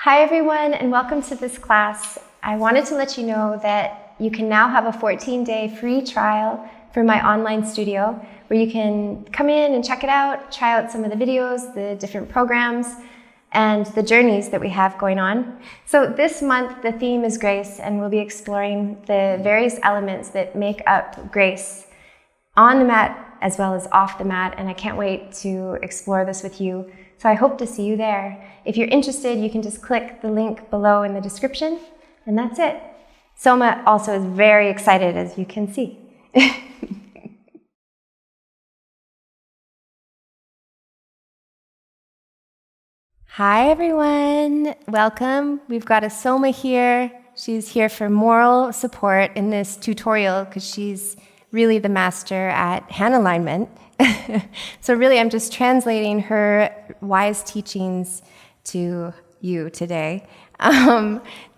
Hi everyone, and welcome to this class. I wanted to let you know that you can now have a 14-day free trial for my online studio where you can come in and check it out, try out some of the videos, the different programs, and the journeys that we have going on. So this month the theme is grace, and we'll be exploring the various elements that make up grace on the mat as well as off the mat, and I can't wait to explore this with you. So I hope to see you there. If you're interested, you can just click the link below in the description, and that's it. Soma also is very excited, as you can see. Hi everyone, welcome. We've got a Soma here. She's here for moral support in this tutorial because she's really the master at hand alignment. So really I'm just translating her wise teachings to you today.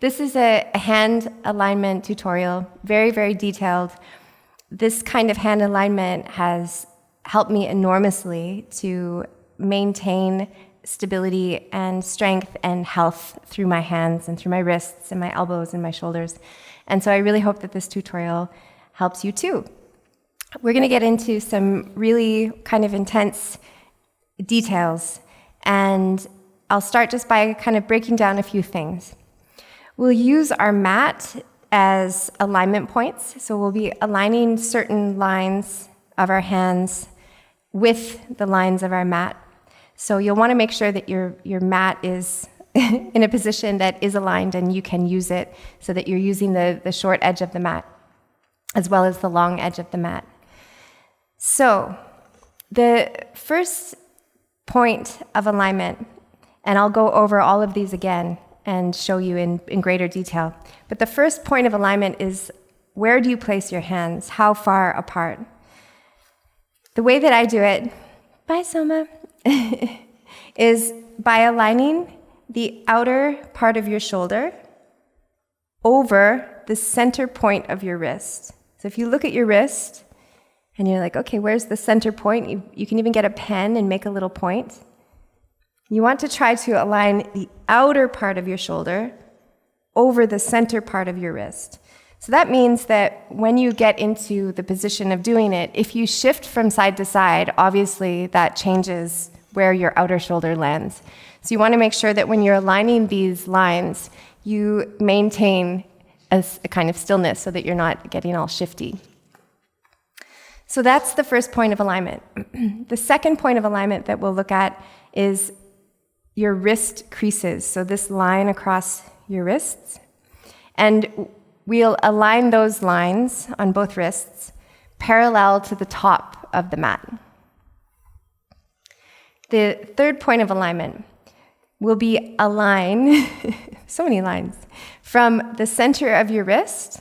This is a hand alignment tutorial, very, very detailed. This kind of hand alignment has helped me enormously to maintain stability and strength and health through my hands and through my wrists and my elbows and my shoulders. And so I really hope that this tutorial helps you too. We're going to get into some really kind of intense details, and I'll start just by kind of breaking down a few things. We'll use our mat as alignment points, so we'll be aligning certain lines of our hands with the lines of our mat. So you'll want to make sure that your mat is in a position that is aligned and you can use it so that you're using the short edge of the mat as well as the long edge of the mat. So the first point of alignment, and I'll go over all of these again and show you in greater detail, but the first point of alignment is, where do you place your hands? How far apart? The way that I do it, bye Soma, is by aligning the outer part of your shoulder over the center point of your wrist. So if you look at your wrist and you're like, okay, where's the center point? You can even get a pen and make a little point. You want to try to align the outer part of your shoulder over the center part of your wrist. So that means that when you get into the position of doing it, if you shift from side to side, obviously that changes where your outer shoulder lands. So you want to make sure that when you're aligning these lines, you maintain a kind of stillness so that you're not getting all shifty. So that's the first point of alignment. The second point of alignment that we'll look at is your wrist creases. So this line across your wrists. And we'll align those lines on both wrists parallel to the top of the mat. The third point of alignment will be a line, so many lines, from the center of your wrist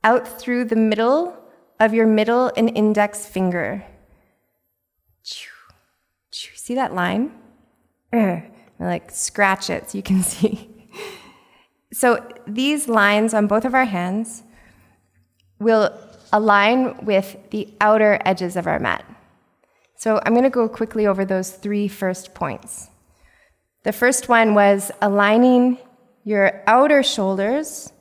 out through the middle of your middle and index finger. See that line? Like scratch it so you can see. So these lines on both of our hands will align with the outer edges of our mat. So I'm going to go quickly over those three first points. The first one was aligning your outer shoulders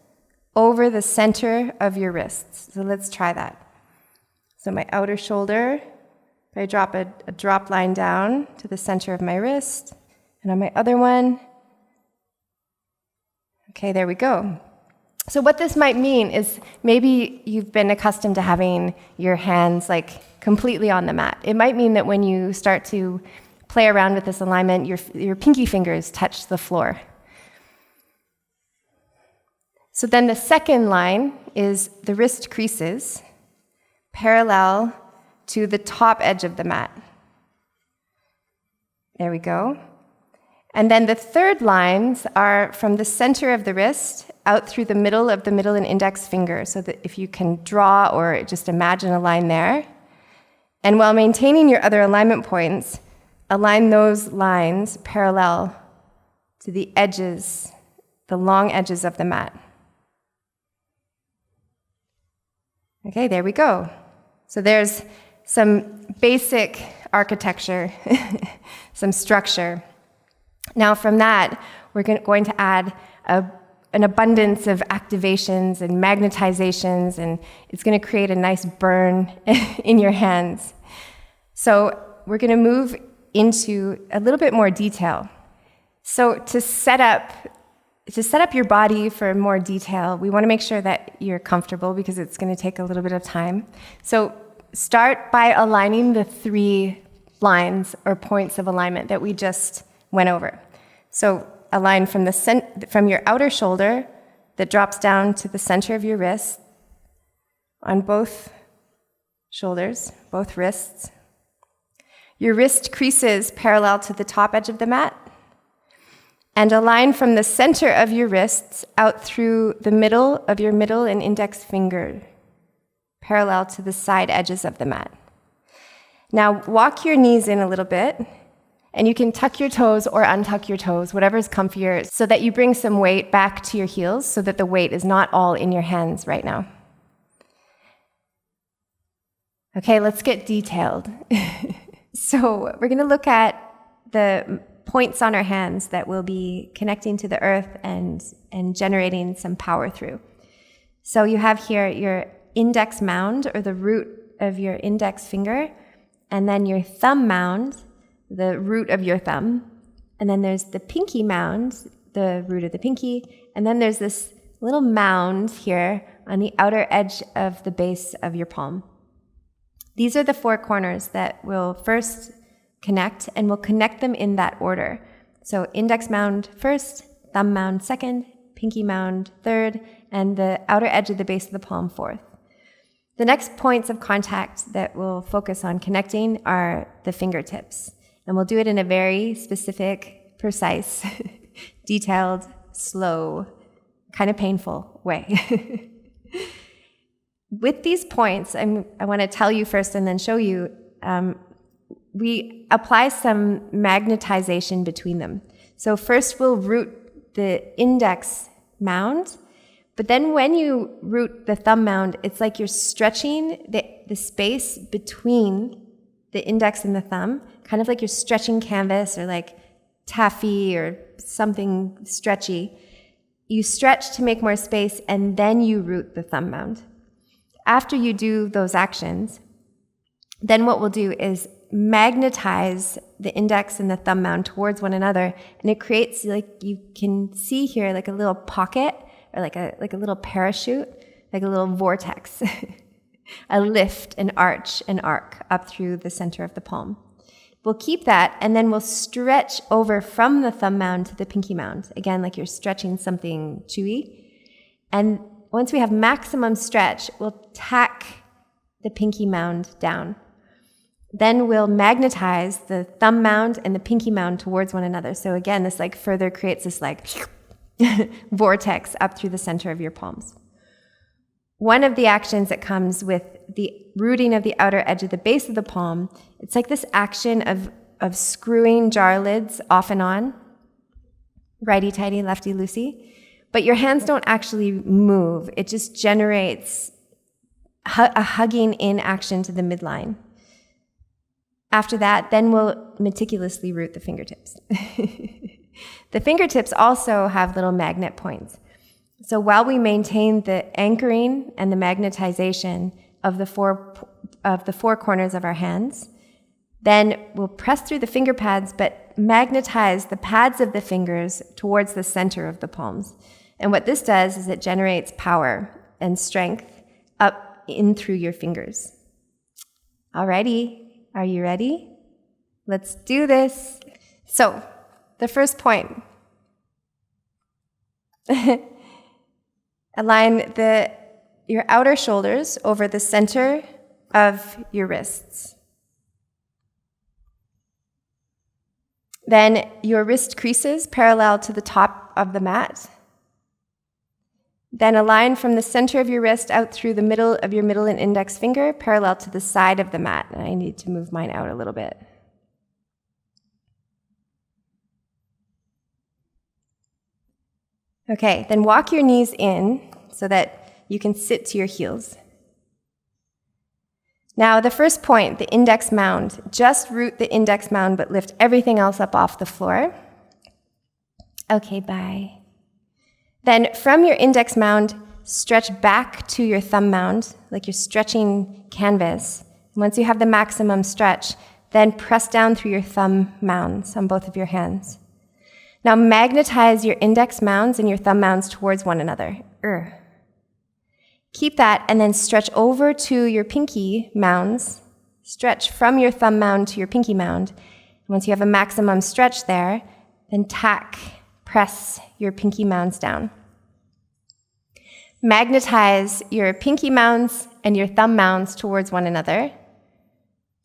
over the center of your wrists. So let's try that. So my outer shoulder, I drop a drop line down to the center of my wrist, and on my other one, okay, there we go. So what this might mean is maybe you've been accustomed to having your hands like completely on the mat. It might mean that when you start to play around with this alignment, your pinky fingers touch the floor. So then the second line is the wrist creases parallel to the top edge of the mat. There we go. And then the third lines are from the center of the wrist out through the middle of the middle and index finger, so that if you can draw or just imagine a line there. And while maintaining your other alignment points, align those lines parallel to the edges, the long edges of the mat. Okay, there we go. So there's some basic architecture, some structure. Now from that, we're going to add an abundance of activations and magnetizations, and it's going to create a nice burn in your hands. So we're going to move into a little bit more detail. So to set up your body for more detail, we want to make sure that you're comfortable because it's going to take a little bit of time. So start by aligning the 3 lines or points of alignment that we just went over. So align from your outer shoulder that drops down to the center of your wrist on both shoulders, both wrists. Your wrist creases parallel to the top edge of the mat. And align from the center of your wrists out through the middle of your middle and index finger, parallel to the side edges of the mat. Now walk your knees in a little bit, and you can tuck your toes or untuck your toes, whatever's comfier, so that you bring some weight back to your heels so that the weight is not all in your hands right now. Okay, let's get detailed. So we're going to look at the points on our hands that will be connecting to the earth and generating some power through. So you have here your index mound, or the root of your index finger, and then your thumb mound, the root of your thumb, and then there's the pinky mound, the root of the pinky, and then there's this little mound here on the outer edge of the base of your palm. These are the 4 corners that will first connect, and we'll connect them in that order. So index mound first, thumb mound second, pinky mound third, and the outer edge of the base of the palm fourth. The next points of contact that we'll focus on connecting are the fingertips. And we'll do it in a very specific, precise, detailed, slow, kind of painful way. With these points, I want to tell you first and then show you, we apply some magnetization between them. So first we'll root the index mound, but then when you root the thumb mound, it's like you're stretching the space between the index and the thumb, kind of like you're stretching canvas or like taffy or something stretchy. You stretch to make more space, and then you root the thumb mound. After you do those actions, then what we'll do is magnetize the index and the thumb mound towards one another, and it creates, like you can see here, like a little pocket or like a little parachute, like a little vortex, a lift, an arch, an arc up through the center of the palm. We'll keep that, and then we'll stretch over from the thumb mound to the pinky mound, again like you're stretching something chewy. And once we have maximum stretch, we'll tack the pinky mound down. Then we'll magnetize the thumb mound and the pinky mound towards one another. So again, this like further creates this like vortex up through the center of your palms. One of the actions that comes with the rooting of the outer edge of the base of the palm, it's like this action of screwing jar lids off and on, righty-tighty, lefty-loosey, but your hands don't actually move. It just generates a hugging in action to the midline. After that, then we'll meticulously root the fingertips. The fingertips also have little magnet points. So while we maintain the anchoring and the magnetization of the four corners of our hands, then we'll press through the finger pads, but magnetize the pads of the fingers towards the center of the palms. And what this does is it generates power and strength up in through your fingers. Alrighty. Are you ready? Let's do this. So, the first point. Align your outer shoulders over the center of your wrists. Then your wrist creases parallel to the top of the mat. Then align from the center of your wrist out through the middle of your middle and index finger, parallel to the side of the mat. And I need to move mine out a little bit. Okay, then walk your knees in so that you can sit to your heels. Now, the first point, the index mound. Just root the index mound, but lift everything else up off the floor. Okay, bye. Then from your index mound, stretch back to your thumb mound, like you're stretching canvas. Once you have the maximum stretch, then press down through your thumb mounds on both of your hands. Now magnetize your index mounds and your thumb mounds towards one another. Keep that and then stretch over to your pinky mounds. Stretch from your thumb mound to your pinky mound. Once you have a maximum stretch there, then press your pinky mounds down. Magnetize your pinky mounds and your thumb mounds towards one another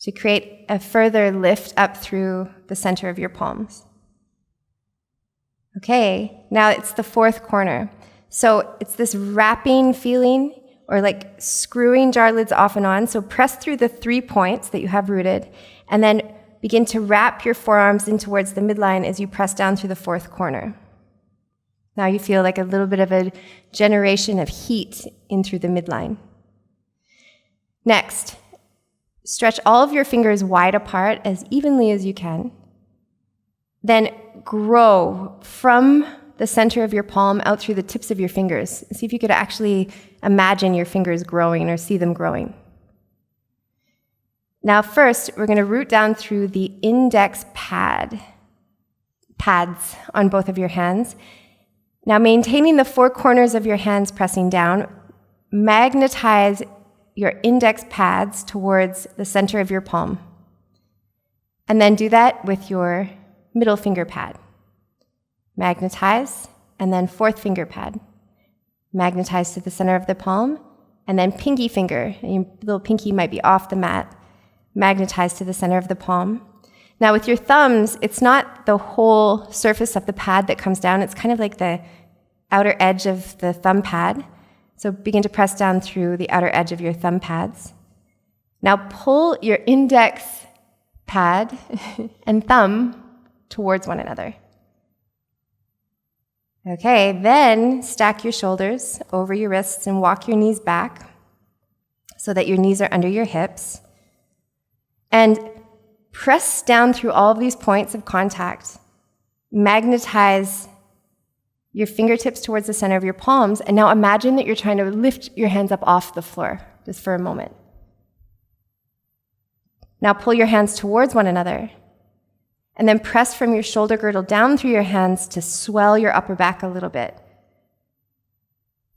to create a further lift up through the center of your palms. Okay, now it's the fourth corner. So it's this wrapping feeling, or like screwing jar lids off and on. So press through the 3 points that you have rooted, and then begin to wrap your forearms in towards the midline as you press down through the fourth corner. Now you feel like a little bit of a generation of heat in through the midline. Next, stretch all of your fingers wide apart as evenly as you can. Then grow from the center of your palm out through the tips of your fingers. See if you could actually imagine your fingers growing or see them growing. Now first, we're going to root down through the index pads on both of your hands. Now maintaining the 4 corners of your hands pressing down, magnetize your index pads towards the center of your palm. And then do that with your middle finger pad. Magnetize, and then 4th finger pad. Magnetize to the center of the palm, and then pinky finger. Your little pinky might be off the mat. Magnetize to the center of the palm. Now with your thumbs, it's not the whole surface of the pad that comes down. It's kind of like the outer edge of the thumb pad. So begin to press down through the outer edge of your thumb pads. Now pull your index pad and thumb towards one another. Okay, then stack your shoulders over your wrists and walk your knees back so that your knees are under your hips. And press down through all of these points of contact. Magnetize your fingertips towards the center of your palms, and now imagine that you're trying to lift your hands up off the floor, just for a moment. Now pull your hands towards one another, and then press from your shoulder girdle down through your hands to swell your upper back a little bit.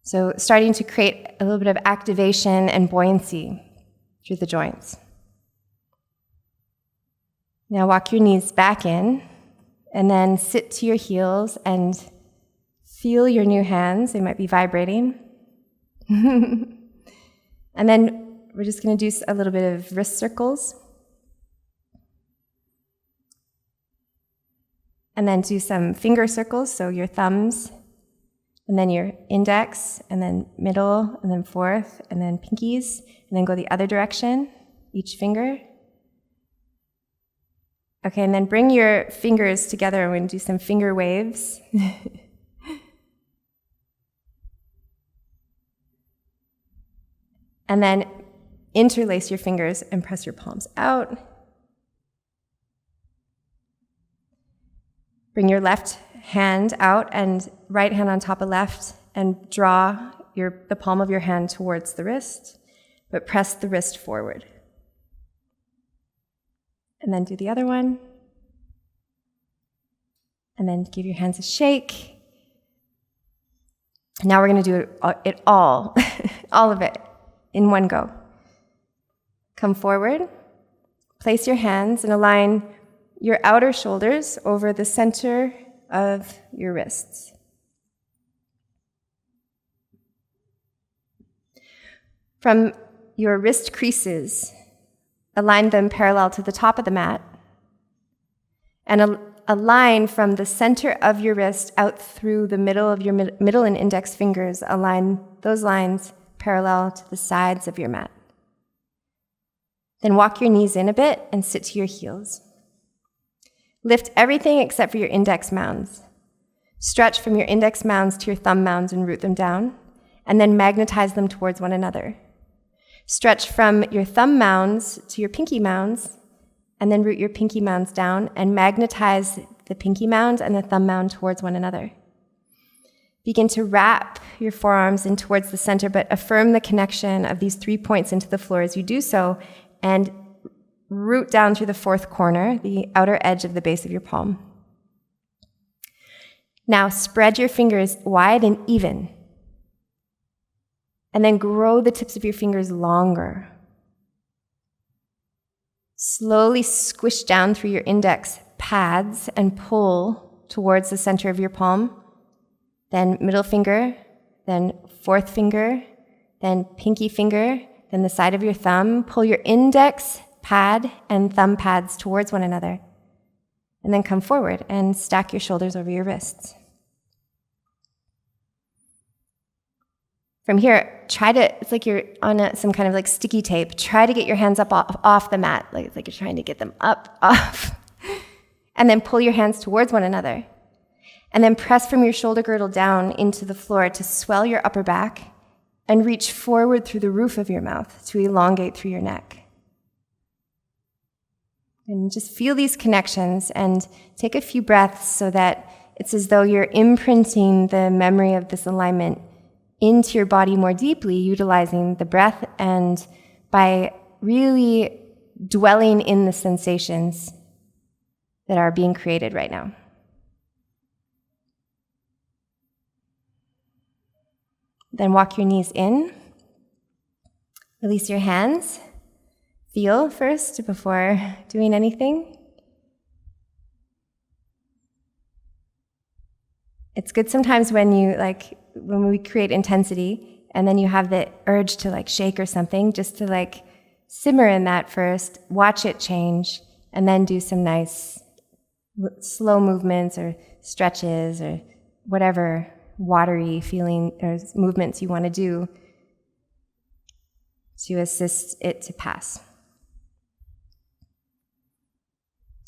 So starting to create a little bit of activation and buoyancy through the joints. Now walk your knees back in, and then sit to your heels and feel your new hands. They might be vibrating. And then we're just going to do a little bit of wrist circles. And then do some finger circles, so your thumbs, and then your index, and then middle, and then 4th, and then pinkies, and then go the other direction, each finger. Okay, and then bring your fingers together, and we're going to do some finger waves. And then interlace your fingers and press your palms out. Bring your left hand out and right hand on top of left, and draw the palm of your hand towards the wrist, but press the wrist forward. And then do the other one. And then give your hands a shake. Now we're going to do it all, all of it, in one go. Come forward, place your hands and align your outer shoulders over the center of your wrists. From your wrist creases, align them parallel to the top of the mat, and align from the center of your wrist out through the middle of your middle and index fingers. Align those lines parallel to the sides of your mat. Then walk your knees in a bit and sit to your heels. Lift everything except for your index mounds. Stretch from your index mounds to your thumb mounds and root them down, and then magnetize them towards one another. Stretch from your thumb mounds to your pinky mounds, and then root your pinky mounds down and magnetize the pinky mound and the thumb mound towards one another. Begin to wrap your forearms in towards the center, but affirm the connection of these 3 points into the floor as you do so, and root down through the fourth corner, the outer edge of the base of your palm. Now spread your fingers wide and even, and then grow the tips of your fingers longer. Slowly squish down through your index pads and pull towards the center of your palm. Then middle finger, then fourth finger, then pinky finger, then the side of your thumb. Pull your index pad and thumb pads towards one another. And then come forward and stack your shoulders over your wrists. From here, it's like you're on some kind of like sticky tape. Try to get your hands up off the mat. It's like you're trying to get them up, off. And then pull your hands towards one another. And then press from your shoulder girdle down into the floor to swell your upper back and reach forward through the roof of your mouth to elongate through your neck. And just feel these connections and take a few breaths so that it's as though you're imprinting the memory of this alignment into your body more deeply, utilizing the breath and by really dwelling in the sensations that are being created right now. Then walk your knees in. Release your hands. Feel first before doing anything. It's good sometimes when we create intensity and then you have the urge to shake or something, just to simmer in that first, watch it change, and then do some nice slow movements or stretches or whatever watery feeling or movements you want to do to assist it to pass.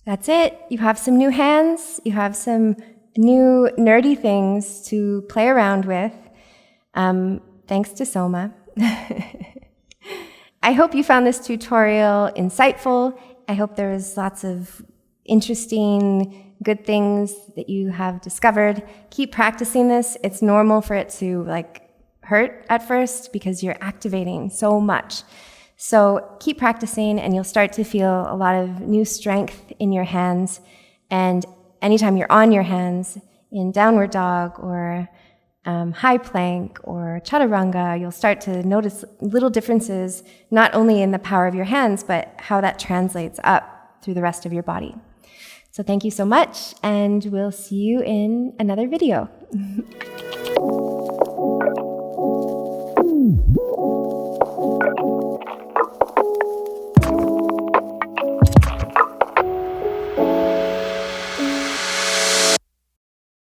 That's it. You have some new hands. You have some new nerdy things to play around with. Thanks to Soma. I hope you found this tutorial insightful. I hope there was lots of interesting, good things that you have discovered. Keep practicing this. It's normal for it to hurt at first because you're activating so much. So keep practicing and you'll start to feel a lot of new strength in your hands. And anytime you're on your hands in downward dog or high plank or chaturanga, you'll start to notice little differences, not only in the power of your hands, but how that translates up through the rest of your body. So thank you so much, and we'll see you in another video.